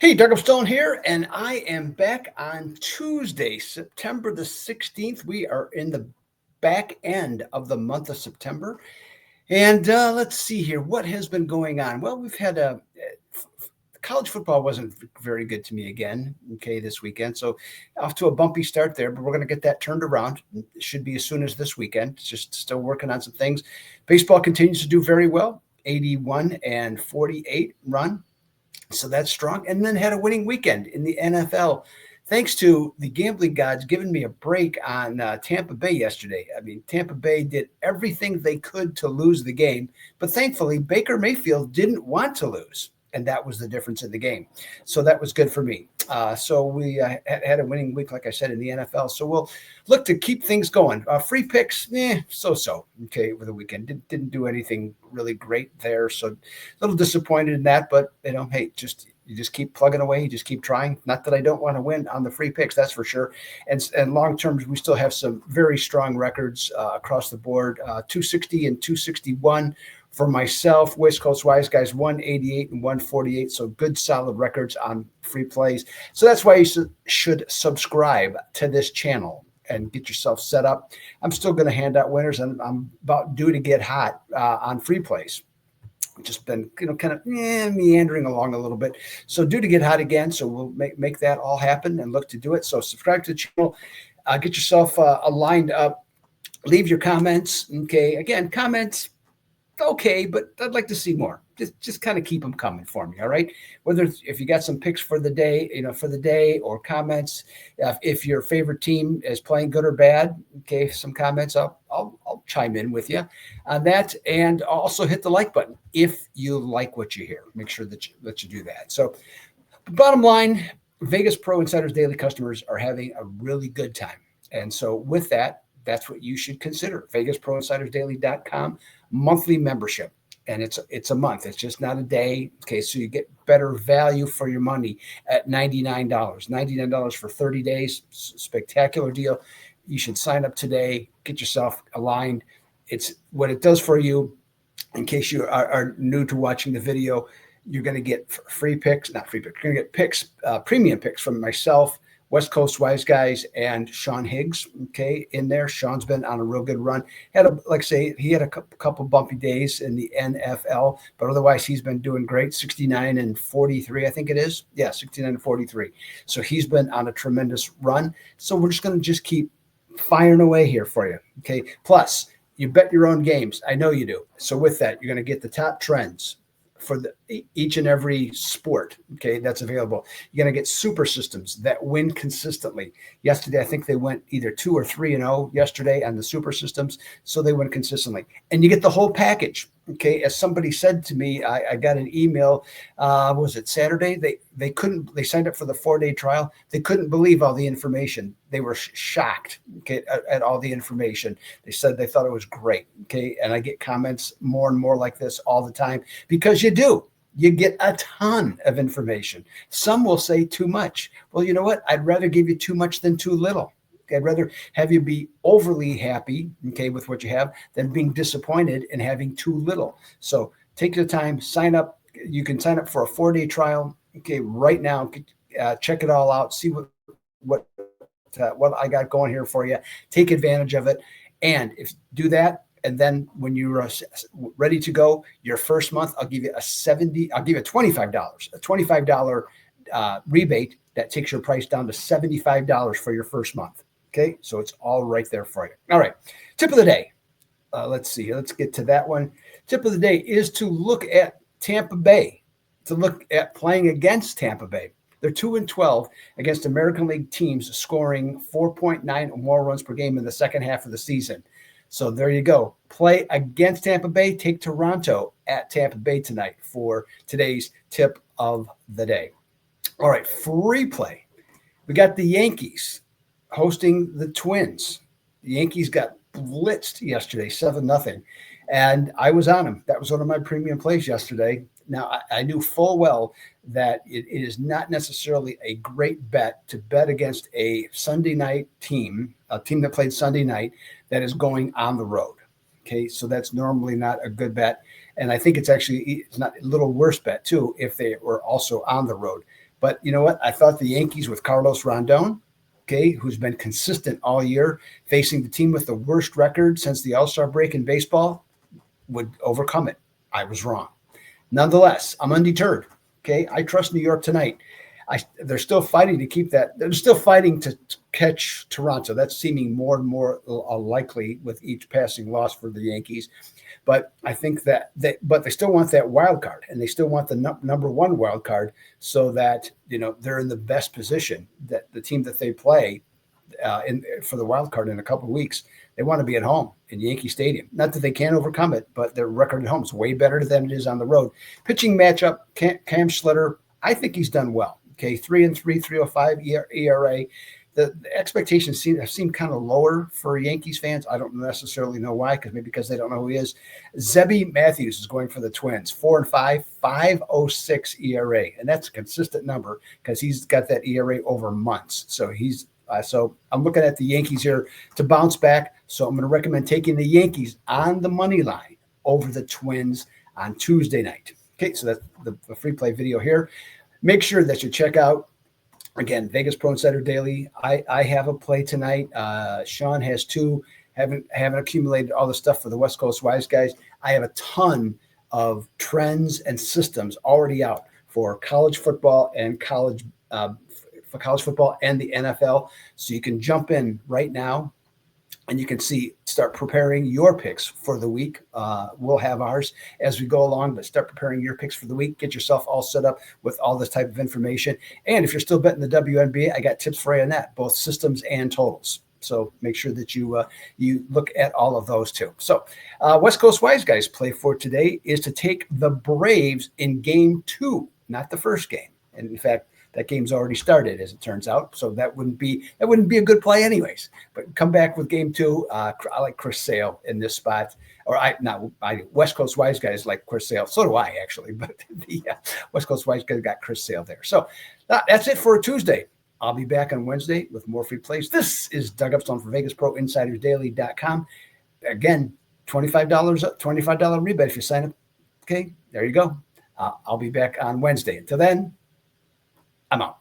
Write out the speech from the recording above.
Hey, Doug Upstone here, and I am back on Tuesday, September the 16th. We are in the back end of the month of September. And let's see here. What has been going on? Well, we've had college football wasn't very good to me again, okay, this weekend. So off to a bumpy start there, but we're going to get that turned around. It should be as soon as this weekend. It's just still working on some things. Baseball continues to do very well, 81-48 run. So that's strong. And then had a winning weekend in the NFL. Thanks to the gambling gods giving me a break on Tampa Bay yesterday. I mean, Tampa Bay did everything they could to lose the game, but thankfully Baker Mayfield didn't want to lose, and that was the difference in the game. So that was good for me. So we had a winning week, like I said, in the NFL. So we'll look to keep things going. Free picks, so-so. Okay, over the weekend, didn't do anything really great there. So a little disappointed in that, but hey, you just keep plugging away. You just keep trying. Not that I don't want to win on the free picks, that's for sure. And long term, we still have some very strong records across the board. 260 and 261 for myself. West Coast Wise Guys 188 and 148. So good solid records on free plays. So that's why you should subscribe to this channel and get yourself set up. I'm still going to hand out winners, and I'm about due to get hot on free plays. Just been kind of meandering along a little bit, so due to get hot again. So we'll make that all happen and look to do it. So subscribe to the channel, get yourself aligned up, leave your comments. Okay, again, comments okay, but I'd like to see more. Just kind of keep them coming for me. All right. Whether if you got some picks for the day, or comments, if your favorite team is playing good or bad, okay, some comments, I'll chime in with you on that, and also hit the like button if you like what you hear. Make sure that you do that. So, bottom line, Vegas Pro Insiders Daily customers are having a really good time, and so with that, that's what you should consider. VegasProInsidersDaily.com monthly membership. And it's a month. It's just not a day. Okay, so you get better value for your money at $99. $99 for 30 days. Spectacular deal. You should sign up today. Get yourself aligned. It's what it does for you. In case you are new to watching the video, you're going to get free picks, not free picks. You're going to get picks, premium picks from myself, West Coast Wise Guys, and Sean Higgs, okay, in there. Sean's been on a real good run. He had a couple bumpy days in the NFL, but otherwise he's been doing great. 69-43, I think it is. Yeah, 69-43. So he's been on a tremendous run. So we're just going to keep firing away here for you, okay? Plus, you bet your own games. I know you do. So with that, you're going to get the top trends for each and every sport, okay, that's available. You're going to get super systems that win consistently. Yesterday, I think they went either 2 or 3-0 yesterday on the super systems, so they win consistently. And you get the whole package, okay? As somebody said to me, I got an email, was it Saturday? They signed up for the 4-day trial. They couldn't believe all the information. They were shocked, okay, at all the information. They said they thought it was great, okay? And I get comments more and more like this all the time, because you do. You get a ton of information. Some will say too much. Well, you know what? I'd rather give you too much than too little. I'd rather have you be overly happy, okay, with what you have than being disappointed and having too little. So take the time, sign up. You can sign up for a 4-day trial, okay, right now. Check it all out. See what I got going here for you. Take advantage of it, and do that. And then when you're ready to go, your first month, I'll give you $25, a $25 rebate that takes your price down to $75 for your first month. Okay, so it's all right there for you. All right, tip of the day. Let's see. Let's get to that one. Tip of the day is to look at Tampa Bay, to look at playing against Tampa Bay. They're 2-12 against American League teams, scoring 4.9 or more runs per game in the second half of the season. So there you go. Play against Tampa Bay. Take Toronto at Tampa Bay tonight for today's tip of the day. All right, free play. We got the Yankees hosting the Twins. The Yankees got blitzed yesterday, 7-0, and I was on them. That was one of my premium plays yesterday. Now, I knew full well that it is not necessarily a great bet to bet against a Sunday night team, a team that played Sunday night that is going on the road. Okay, so that's normally not a good bet. And I think it's not a little worse bet, too, if they were also on the road. But you know what? I thought the Yankees with Carlos Rondon, okay, who's been consistent all year, facing the team with the worst record since the All-Star break in baseball, would overcome it. I was wrong. Nonetheless, I'm undeterred. Okay, I trust New York tonight. They're still fighting to keep that. They're still fighting to catch Toronto. That's seeming more and more likely with each passing loss for the Yankees. But I think that they still want that wild card, and they still want the number one wild card, so that they're in the best position. That the team that they play for the wild card in a couple of weeks, they want to be at home in Yankee Stadium. Not that they can't overcome it, but their record at home is way better than it is on the road. Pitching matchup: Cam Schlitter. I think he's done well. Okay, 3-3, 3.05 ERA. The expectations seem kind of lower for Yankees fans. I don't necessarily know why, because they don't know who he is. Zebby Matthews is going for the Twins, 4-5, 5.06 ERA, and that's a consistent number because he's got that ERA over months. So so I'm looking at the Yankees here to bounce back. So I'm going to recommend taking the Yankees on the money line over the Twins on Tuesday night. Okay, so that's the free play video here. Make sure that you check out, again, Vegas Pro Insider Daily. I have a play tonight. Sean has two. Haven't accumulated all the stuff for the West Coast Wise guys. I have a ton of trends and systems already out for college football and for college football and the NFL. So you can jump in right now, and you can start preparing your picks for the week. We'll have ours as we go along, but start preparing your picks for the week. Get yourself all set up with all this type of information. And if you're still betting the WNBA, I got tips for you on that, both systems and totals. So make sure that you look at all of those too. So West Coast Wise guys play for today is to take the Braves in game 2, not the first game. And in fact, that game's already started, as it turns out. So that wouldn't be a good play anyways. But come back with game 2. I like Chris Sale in this spot. Or West Coast Wise guys like Chris Sale. So do I, actually. But the West Coast Wise guys got Chris Sale there. So that's it for a Tuesday. I'll be back on Wednesday with more free plays. This is Doug Upstone for VegasProInsidersDaily.com. Again, $25 rebate if you sign up. Okay, there you go. I'll be back on Wednesday. Until then, I'm out.